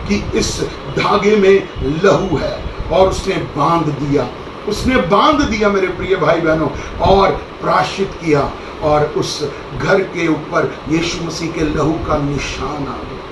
कि इस धागे में लहू है और उसने बांध दिया, उसने बांध दिया मेरे प्रिय भाई बहनों, और प्रायश्चित किया और उस घर के ऊपर यीशु मसीह के लहू का निशान आ गया।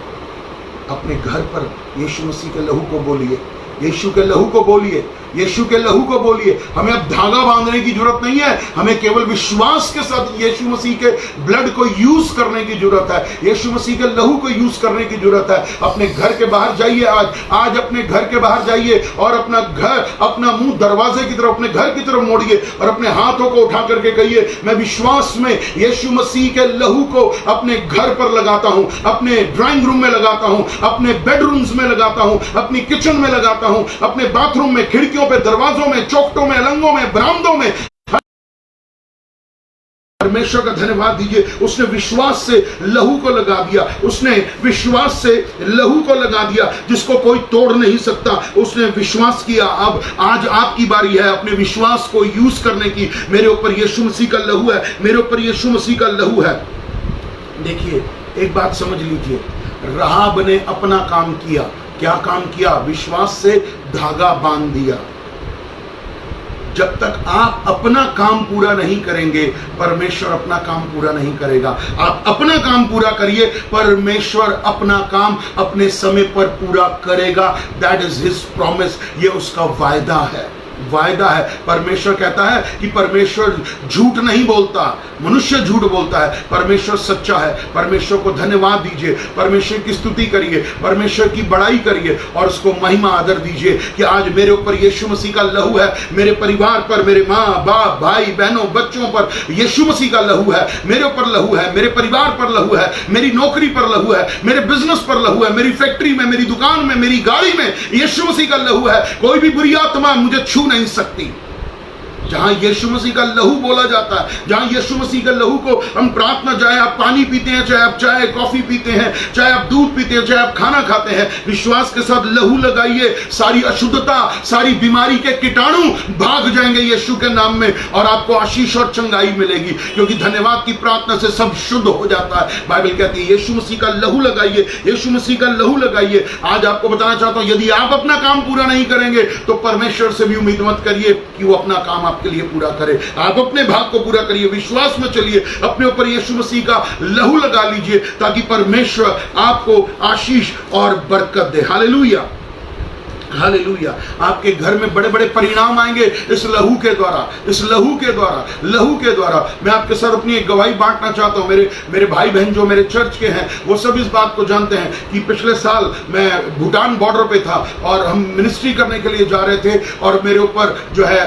अपने घर पर यीशु मसीह के लहू को बोलिए, यीशु के लहू को बोलिए, यीशु के लहू को बोलिए। हमें अब धागा बांधने की जरूरत नहीं है, हमें केवल विश्वास के साथ यीशु मसीह के ब्लड को यूज करने की जरूरत है, यीशु मसीह के लहू को यूज करने की जरूरत है। अपने घर के बाहर जाइए, आज अपने घर के बाहर जाइए और अपना मुंह दरवाजे की तरफ, अपने घर की तरफ मोड़िए और अपने हाथों को उठा करके कहिए, मैं विश्वास में यीशु मसीह के लहू को अपने घर पर लगाता हूं, अपने ड्राइंग रूम में लगाता हूं, अपने बेडरूम्स में लगाता हूं, अपनी किचन में लगाता हूं, अपने बाथरूम में, खिड़कियों पे, दरवाजों में, चौखटों में, अलंगों में, बरामदों में। परमेश्वर का धन्यवाद दीजिए, उसने विश्वास से लहू को लगा दिया, उसने विश्वास से लहू को लगा दिया जिसको कोई तोड़ नहीं सकता। उसने विश्वास किया। अब आज आपकी बारी है अपने विश्वास को यूज करने की। मेरे ऊपर यीशु मसीह का लहू है, मेरे ऊपर यीशु मसीह का लहू है। देखिए, एक बात समझ लीजिए, राहाब ने अपना काम किया। क्या काम किया? विश्वास से धागा बांध दिया। जब तक आप अपना काम पूरा नहीं करेंगे, परमेश्वर अपना काम पूरा नहीं करेगा। आप अपना काम पूरा करिए, परमेश्वर अपना काम अपने समय पर पूरा करेगा। दैट इज हिज प्रॉमिस, ये उसका वायदा है, वायदा है। परमेश्वर कहता है कि परमेश्वर झूठ नहीं बोलता, मनुष्य झूठ बोलता है, परमेश्वर सच्चा है। परमेश्वर को धन्यवाद दीजिए, परमेश्वर की स्तुति करिए, परमेश्वर की बड़ाई करिए और उसको महिमा आदर दीजिए कि आज मेरे ऊपर यीशु मसीह का लहू है, मेरे परिवार पर, मेरे माँ बाप, भाई बहनों, बच्चों पर यीशु मसीह का लहू है, मेरे ऊपर लहू है, मेरे परिवार पर लहू है, मेरी नौकरी पर लहू है, मेरे बिजनेस पर लहू है, मेरी फैक्ट्री में, मेरी दुकान में, मेरी गाड़ी में यीशु मसीह का लहू है। कोई भी बुरी आत्मा मुझे छू नहीं सकती। जहां यीशु मसीह का लहू बोला जाता है, जहां यीशु मसीह का लहू को हम प्रार्थना, चाहे आप पानी पीते हैं, चाहे आप चाय कॉफी पीते हैं, चाहे आप दूध पीते हैं, चाहे आप खाना खाते हैं, विश्वास के साथ लहू लगाइए। सारी अशुद्धता, सारी बीमारी के कीटाणु भाग जाएंगे यीशु के नाम में और आपको आशीष और चंगाई मिलेगी, क्योंकि धन्यवाद की प्रार्थना से सब शुद्ध हो जाता है। बाइबल कहती है यीशु मसीह का लहू लगाइए, यीशु मसीह का लहू लगाइए। आज आपको बताना चाहता हूं, यदि आप अपना काम पूरा नहीं करेंगे तो परमेश्वर से भी उम्मीद मत करिए कि वो अपना काम आपके लिए पूरा करे। आप अपने भाग को पूरा करिए, विश्वास में चलिए, अपने ऊपर यीशु मसीह का लहू लगा लीजिए ताकि परमेश्वर आपको आशीष और बरकत दे। Hallelujah, hallelujah. आपके घर में बड़े बड़े परिणाम आएंगे इस लहू के द्वारा, इस लहू के द्वारा, लहू के द्वारा। मैं आपके साथ अपनी एक गवाही बांटना चाहता हूं। मेरे भाई बहन जो मेरे चर्च के हैं वो सब इस बात को जानते हैं कि पिछले साल मैं भूटान बॉर्डर पे था और हम मिनिस्ट्री करने के लिए जा रहे थे और मेरे ऊपर जो है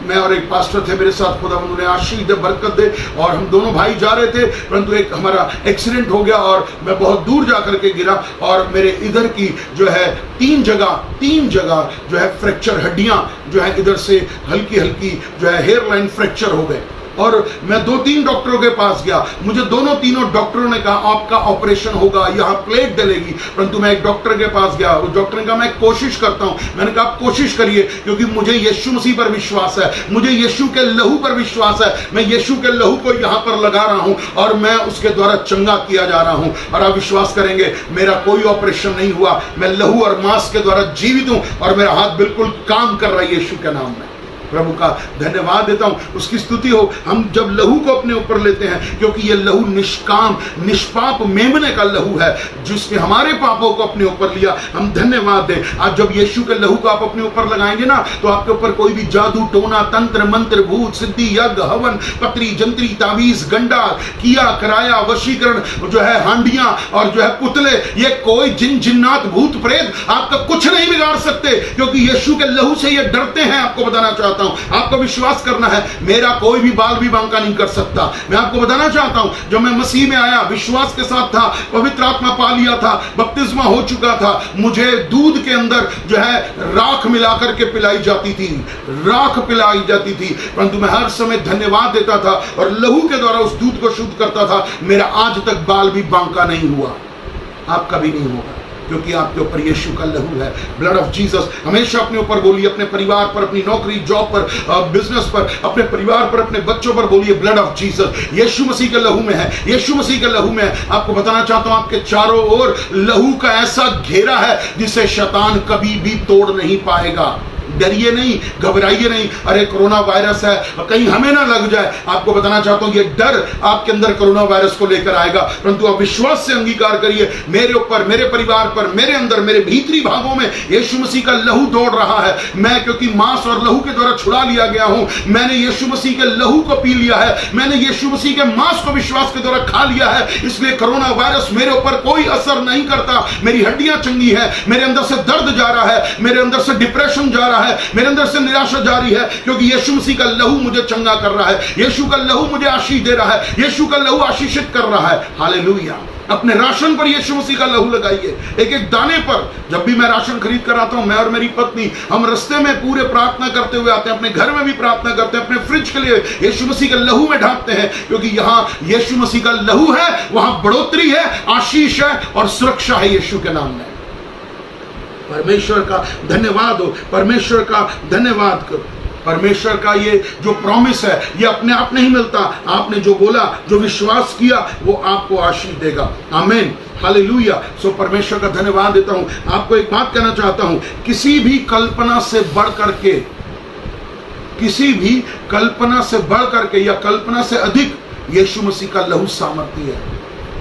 मैं और एक पास्टर थे मेरे साथ, खुदा उन्होंने आशीष दे, बरकत दे, और हम दोनों भाई जा रहे थे, परंतु एक हमारा एक्सीडेंट हो गया और मैं बहुत दूर जा करके गिरा और मेरे इधर की जो है तीन जगह जो है फ्रैक्चर, हड्डियां जो है इधर से हल्की हल्की जो है हेयर लाइन फ्रैक्चर हो गए। और मैं 2-3 डॉक्टरों के पास गया, मुझे तीनों डॉक्टरों ने कहा आपका ऑपरेशन होगा, यहाँ प्लेट डलेगी, परंतु मैं एक डॉक्टर के पास गया, उस डॉक्टर ने कहा मैं कोशिश करता हूँ। मैंने कहा आप कोशिश करिए क्योंकि मुझे यीशु मसीह पर विश्वास है, मुझे यीशु के लहू पर विश्वास है, मैं यीशु के लहू को यहाँ पर लगा रहा हूँ और मैं उसके द्वारा चंगा किया जा रहा हूँ। और आप विश्वास करेंगे मेरा कोई ऑपरेशन नहीं हुआ, मैं लहू और मांस के द्वारा जीवित हूँ और मेरा हाथ बिल्कुल काम कर रहा है यीशु के नाम में। प्रभु का धन्यवाद देता हूं, उसकी स्तुति हो। हम जब लहू को अपने ऊपर लेते हैं, क्योंकि ये लहू निष्काम निष्पाप मेमने का लहू है जिसने हमारे पापों को अपने ऊपर लिया, हम धन्यवाद दें। आज जब यीशु के लहू को आप अपने ऊपर लगाएंगे ना, तो आपके ऊपर कोई भी जादू टोना तंत्र मंत्र भूत सिद्धि यज्ञ हवन पत्री जंत्री ताबीज गंडा किया कराया वशीकरण जो है हांडियां और जो है पुतले, ये कोई जिन जिन्नात भूत प्रेत आपका कुछ नहीं बिगाड़ सकते, क्योंकि यीशु के लहू से ये डरते हैं। आपको बताना चाहता हूं, आपको विश्वास करना है, मेरा कोई भी बाल भी बांका नहीं कर सकता। मैं आपको बताना चाहता हूं, जब मैं मसीह में आया विश्वास के साथ था, पवित्र आत्मा पा लिया था, बपतिस्मा हो चुका था, मुझे दूध के अंदर जो है राख मिलाकर के पिलाई जाती थी, राख पिलाई जाती थी, परंतु मैं हर समय धन्यवाद देता था और लहू के द्वारा उस दूध को शुद्ध करता था। मेरा आज तक बाल भी बांका नहीं हुआ, आपका भी नहीं होगा, क्योंकि आपके ऊपर यीशु का लहू है। ब्लड ऑफ जीसस हमेशा अपने ऊपर बोलिए, अपने परिवार पर, अपनी नौकरी जॉब पर, बिजनेस पर, अपने परिवार पर, अपने बच्चों पर बोलिए blood of Jesus. Yeshu Masih के लहू में है, यीशु मसीह के लहू में है। आपको बताना चाहता हूं, आपके चारों ओर लहू का ऐसा घेरा है जिसे शैतान कभी भी तोड़ नहीं पाएगा। डरिए नहीं, घबराइए नहीं, अरे कोरोना वायरस है कहीं हमें ना लग जाए। आपको बताना चाहता हूं, ये डर आपके अंदर कोरोना वायरस को लेकर आएगा, परंतु आप विश्वास से अंगीकार करिए, मेरे ऊपर, मेरे परिवार पर, मेरे अंदर, मेरे भीतरी भागों में यीशु मसीह का लहू दौड़ रहा है। मैं क्योंकि मांस और लहू के द्वारा छुड़ा लिया गया हूं, मैंने यीशु मसीह के लहू को पी लिया है, मैंने यीशु मसीह के मांस को विश्वास के द्वारा खा लिया है, इसलिए कोरोना वायरस मेरे ऊपर कोई असर नहीं करता। मेरी हड्डियां चंगी है, मेरे अंदर से दर्द जा रहा है, मेरे अंदर से डिप्रेशन जा रहा है, मेरे अंदर से निराशा जारी है, क्योंकि यीशु मसीह का लहू मुझे चंगा कर रहा है, यीशु का लहू मुझे आशीष दे रहा है, यीशु का लहू आशीषित कर रहा है। हालेलुया। अपने राशन पर यीशु मसीह का लहू लगाइए, एक एक दाने पर। जब भी मैं राशन खरीद कर आता हूं, मैं और मेरी पत्नी, हम रास्ते में पूरे प्रार्थना करते हुए आते हैं, अपने घर में भी प्रार्थना करते हैं, अपने फ्रिज के लिए यीशु मसीह का लहू में ढांपते हैं, क्योंकि यहां यीशु मसीह का लहू है, वहां बढ़ोतरी है, आशीष है और सुरक्षा है यीशु के नाम में। परमेश्वर का धन्यवाद हो, परमेश्वर का धन्यवाद करो। परमेश्वर का ये जो प्रॉमिस है, ये अपने आप नहीं मिलता, आपने जो बोला, जो विश्वास किया, वो आपको आशीष देगा। आमीन, हालेलुया। सो परमेश्वर का धन्यवाद देता हूं। आपको एक बात कहना चाहता हूं, किसी भी कल्पना से बढ़ करके, किसी भी कल्पना से बढ़ करके या कल्पना से अधिक यीशु मसीह का लहू सामर्थ्य है।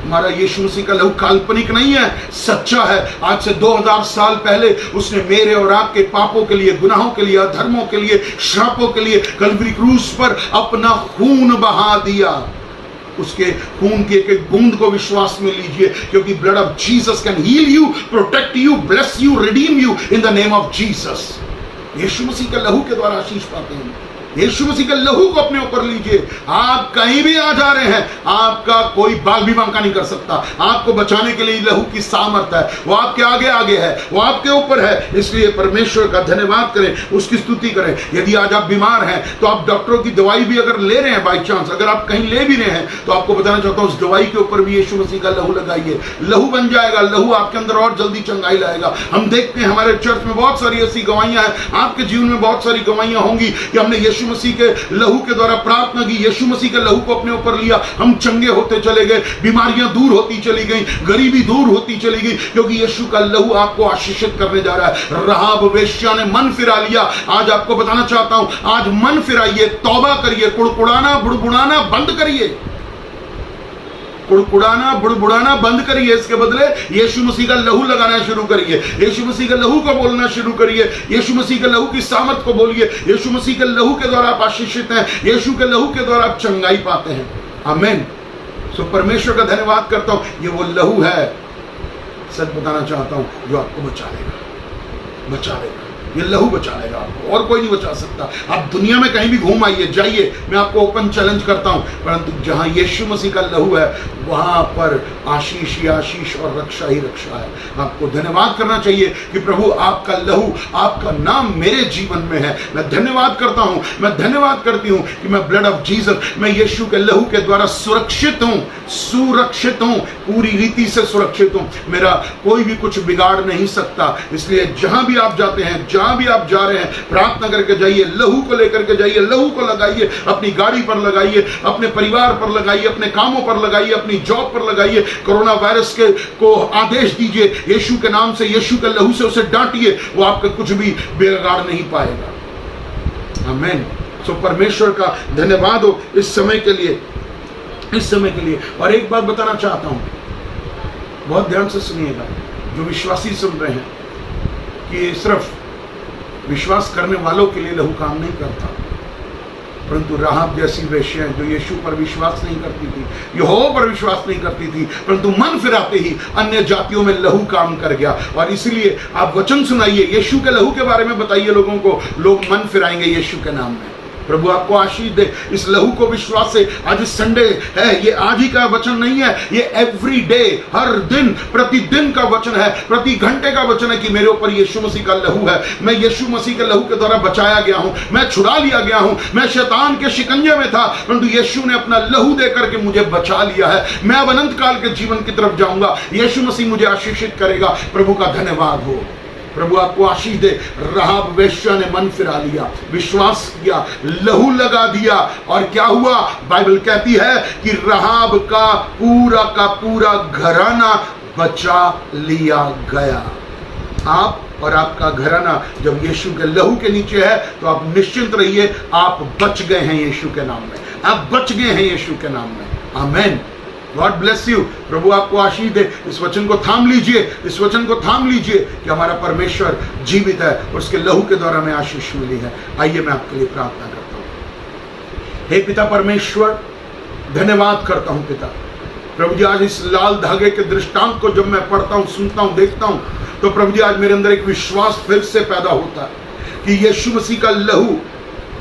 हमारा यीशु मसीह का लहू काल्पनिक नहीं है, सच्चा है। आज से 2000 साल पहले उसने मेरे और आपके पापों के लिए, गुनाहों के लिए, अधर्मों के लिए, श्रापों के लिए कल्वरी क्रूस पर अपना खून बहा दिया। उसके खून की एक एक बूंद को विश्वास में लीजिए, क्योंकि blood of Jesus can heal you, protect you, bless you, redeem you in the name of Jesus. Yeshu Masih के लहू के द्वारा आशीष पाते हैं। यीशु मसीह के लहू को अपने ऊपर लीजिए। आप कहीं भी आ जा रहे हैं, आपका कोई बाल भी बांका नहीं कर सकता। आपको बचाने के लिए लहू की सामर्थ है, वो आपके आगे आगे है, वो आपके ऊपर है। इसलिए परमेश्वर का धन्यवाद करें, उसकी स्तुति करें। यदि आज आप बीमार हैं, तो आप डॉक्टरों की दवाई भी अगर ले रहे हैं, बाई चांस अगर आप कहीं ले भी रहे हैं, तो आपको बताना चाहता हूं, उस दवाई के ऊपर भी यीशु मसीह का लहू लगाइए। लहू बन जाएगा, लहू आपके अंदर और जल्दी चंगाई लाएगा। हम देखते हैं हमारे चर्च में बहुत सारी ऐसी गवाहियां हैं, आपके जीवन में बहुत सारी गवाहियां होंगी कि हमने यीशु मसीह के लहू के द्वारा प्रार्थना की, यीशु मसीह के लहू को अपने ऊपर लिया, हम चंगे होते चले गए, बीमारियां दूर होती चली गई, गरीबी दूर होती चली गई, क्योंकि यीशु का लहू आपको आशीषित करने जा रहा है। राहाब वेश्या ने मन फिरा लिया। आज आपको बताना चाहता हूं, आज मन फिराइए, तौबा करिए, कुड़कुड़ाना बुड़बुड़ाना बंद करिए। कुड़कुड़ाना बुड़बुड़ाना बंद करिए, इसके बदले यीशु मसीह का लहू लगाना शुरू करिए, यीशु मसीह के लहू को बोलना शुरू करिए, यीशु मसीह के लहू की सामर्थ को बोलिए। यीशु मसीह के लहू के द्वारा आप आशीषित हैं, यीशु के लहू के द्वारा आप चंगाई पाते हैं। आमीन। सो परमेश्वर का धन्यवाद करता हूं, ये वो लहू है, सच बताना चाहता हूं, जो आपको बचा लेगा, बचा लेगा। ये लहू बचा लेगा आपको, और कोई नहीं बचा सकता। आप दुनिया में कहीं भी घूम आइए, जाइए, मैं आपको ओपन चैलेंज करता हूं, परंतु जहां यीशु मसीह का लहू है वहां पर आशीष ही आशीष और रक्षा ही रक्षा है। आपको धन्यवाद करना चाहिए कि प्रभु आपका लहू, आपका नाम मेरे जीवन में है। मैं धन्यवाद करता हूं, मैं धन्यवाद करती हूं कि मैं ब्लड ऑफ जीसस, मैं यीशु के लहू के द्वारा सुरक्षित हूं, सुरक्षित हूं, पूरी रीति से सुरक्षित हूं। मेरा कोई भी कुछ बिगाड़ नहीं सकता। इसलिए जहां भी आप जाते हैं, जहां भी आप जा रहे हैं, प्रार्थना करके जाइए, लहू को लेकर के जाइए, लहू को लगाइए, अपनी गाड़ी पर लगाइए, अपने परिवार पर लगाइए, अपने कामों पर लगाइए, अपनी जॉब पर लगाइए। कोरोना वायरस के को आदेश दीजिए, यीशु के नाम से, यीशु के लहू से उसे डांटिए, वो आपका कुछ भी बिगाड़ नहीं पाएगा। आमीन। सो परमेश्वर का धन्यवाद हो इस समय के लिए, इस समय के लिए। और एक बात बताना चाहता हूं, बहुत ध्यान से सुनिएगा, जो विश्वासी सुन रहे हैं, कि सिर्फ विश्वास करने वालों के लिए लहू काम नहीं करता, परंतु राहाब जैसी वेश्या जो यीशु पर विश्वास नहीं करती थी, यहोवा पर विश्वास नहीं करती थी, परंतु मन फिराते ही अन्य जातियों में लहू काम कर गया। और इसलिए आप वचन सुनाइए, यीशु के लहू के बारे में बताइए लोगों को, लोग मन फिराएंगे यीशु के नाम में। प्रभु आपको आशीष दे इस लहू को विश्वास से। आज संडे है, ये आज ही का वचन नहीं है, ये एवरी डे, हर दिन, प्रतिदिन का वचन है, प्रति घंटे का वचन है कि मेरे ऊपर यीशु मसीह का लहू है। मैं यीशु मसीह के लहू के द्वारा बचाया गया हूं, मैं छुड़ा लिया गया हूं। मैं शैतान के शिकंजे में था, परंतु यीशु ने अपना लहू देकर के मुझे बचा लिया है। मैं अब अनंत काल के जीवन की तरफ जाऊंगा, यीशु मसीह मुझे आशीषित करेगा। प्रभु का धन्यवाद हो। प्रभु आपको आशीष दे। राहाब वेश्या ने मन फिरा लिया, विश्वास किया, लहू लगा दिया, और क्या हुआ? बाइबल कहती है कि राहाब का पूरा घराना बचा लिया गया। आप और आपका घराना जब यीशु के लहू के नीचे है तो आप निश्चिंत रहिए, आप बच गए हैं यीशु के नाम में, आप बच गए हैं यीशु के नाम में। आमीन। God bless you. प्रभु आपको आशीष दे। इस वचन को थाम लीजिए, इस वचन को थाम लीजिए कि हमारा परमेश्वर जीवित है और उसके लहू के द्वारा हमें आशीष मिली है। आइए मैं आपके लिए प्रार्थना करता हूं। हे पिता परमेश्वर, धन्यवाद करता हूं पिता। प्रभु जी, आज इस लाल धागे के दृष्टांत को जब मैं पढ़ता हूं, सुनता हूं, देखता हूं, तो प्रभु जी आज मेरे अंदर एक विश्वास फिर से पैदा होता है कि यीशु मसीह का लहू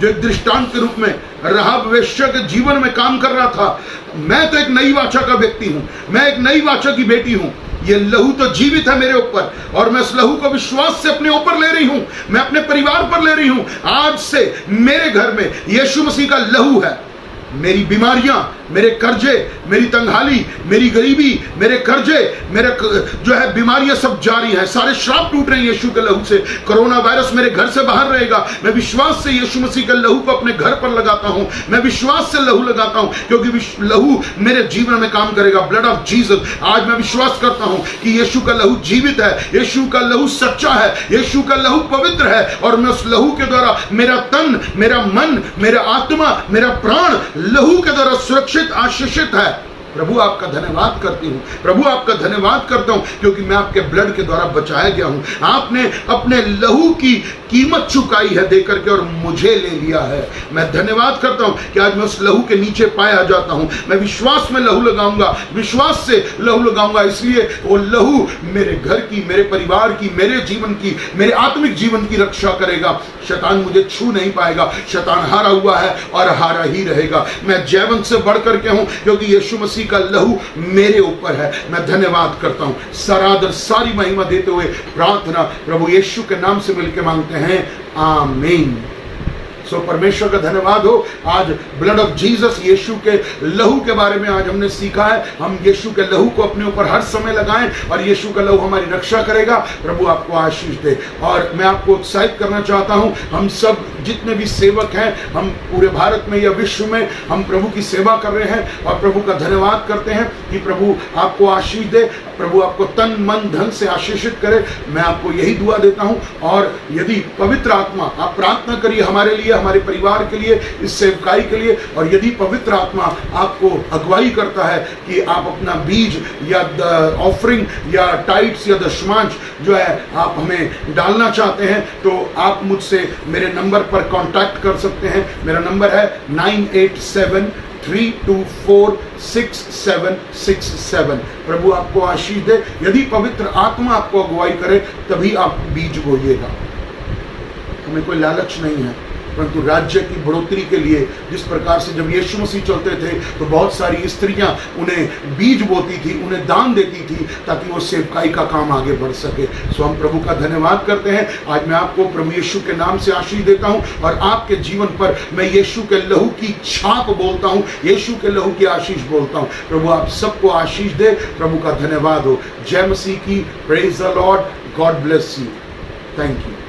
जो एक दृष्टांत के रूप में राहाब वेश्या के जीवन में काम कर रहा था। मैं तो एक नई वाचा का व्यक्ति हूं, मैं एक नई वाचा की बेटी हूं। ये लहू तो जीवित है मेरे ऊपर, और मैं इस लहू को विश्वास से अपने ऊपर ले रही हूं, मैं अपने परिवार पर ले रही हूं। आज से मेरे घर में यीशु मसीह का लहू है। मेरी बीमारियां, मेरे कर्जे, मेरी तंगहाली, मेरी गरीबी, मेरे कर्जे, मेरे जो है बीमारियां सब जारी हैं। सारे श्राप टूट रहे हैं यीशु के लहू से। कोरोना वायरस मेरे घर से बाहर रहेगा। मैं विश्वास से यीशु मसीह के लहू को अपने घर पर लगाता हूं। मैं विश्वास से लहू लगाता हूं, क्योंकि लहू मेरे जीवन में काम करेगा। Blood of Jesus. आज मैं विश्वास करता हूं कि यीशु का लहू जीवित है, यीशु का लहू सच्चा है, यीशु का लहू पवित्र है, और मैं उस लहू के द्वारा मेरा तन, मेरा मन, मेरा आत्मा, मेरा प्राण लहू के द्वारा सुरक्षित, आशीषित है। प्रभु आपका धन्यवाद करती हूँ, प्रभु आपका धन्यवाद करता हूँ, क्योंकि मैं आपके ब्लड के द्वारा बचाया गया हूँ। आपने अपने लहू की कीमत चुकाई है देकर के, और मुझे ले लिया है। मैं धन्यवाद करता हूँ कि आज मैं उस लहू के नीचे पाया जाता हूँ। मैं विश्वास में लहू लगाऊंगा, विश्वास से लहू लगाऊंगा। इसलिए वो लहू मेरे घर की, मेरे परिवार की, मेरे जीवन की, मेरे आत्मिक जीवन की रक्षा करेगा। शैतान मुझे छू नहीं पाएगा। शैतान हारा हुआ है और हारा ही रहेगा। मैं जयवंत से बढ़ करके हूँ, क्योंकि यीशु मसीह का लहू मेरे ऊपर है। मैं धन्यवाद करता हूं। सारादर सारी महिमा देते हुए प्रार्थना प्रभु यीशु के नाम से मिलकर मांगते हैं, आमीन। सो परमेश्वर का धन्यवाद हो। आज ब्लड ऑफ जीसस, यीशु के लहू के बारे में आज हमने सीखा है। हम यीशु के लहू को अपने ऊपर हर समय लगाएं, और यीशु का लहू हमारी रक्षा करेगा। प्रभु आपको आशीष दे। और मैं आपको उत्साहित करना चाहता हूं, हम सब जितने भी सेवक हैं, हम पूरे भारत में या विश्व में हम प्रभु की सेवा कर रहे हैं, और प्रभु का धन्यवाद करते हैं कि प्रभु आपको आशीष दे, प्रभु आपको तन मन धन से आशीषित करे। मैं आपको यही दुआ देता हूं। और यदि पवित्र आत्मा, आप प्रार्थना करिए हमारे लिए, लिए, हमारे परिवार के लिए, इस सेवकाई के लिए। और यदि पवित्र आत्मा आपको अगुवाई करता है कि आप अपना बीज या ऑफरिंग या टाइट्स या दशमांश जो है आप हमें डालना चाहते हैं, तो आप मुझसे मेरे नंबर पर कांटेक्ट कर सकते हैं। मेरा नंबर है 9873246767। प्रभु आपको आशीष दे। यदि पवित्र आत्मा आपको अगुवाई करे तभी आप बीज बोइएगा। हमें कोई लालच नहीं है, परंतु राज्य की बढ़ोतरी के लिए, जिस प्रकार से जब यीशु मसीह चलते थे तो बहुत सारी स्त्रियां उन्हें बीज बोती थी, उन्हें दान देती थी ताकि वो सेवकाई का काम आगे बढ़ सके। सो हम प्रभु का धन्यवाद करते हैं। आज मैं आपको प्रभु यीशु के नाम से आशीष देता हूं और आपके जीवन पर मैं यीशु के लहू की छाप बोलता हूं, यीशु के लहू की आशीष बोलता हूं। प्रभु आप सबको आशीष दे। प्रभु का धन्यवाद हो। जय मसीह की। Praise the Lord. God bless you. Thank you.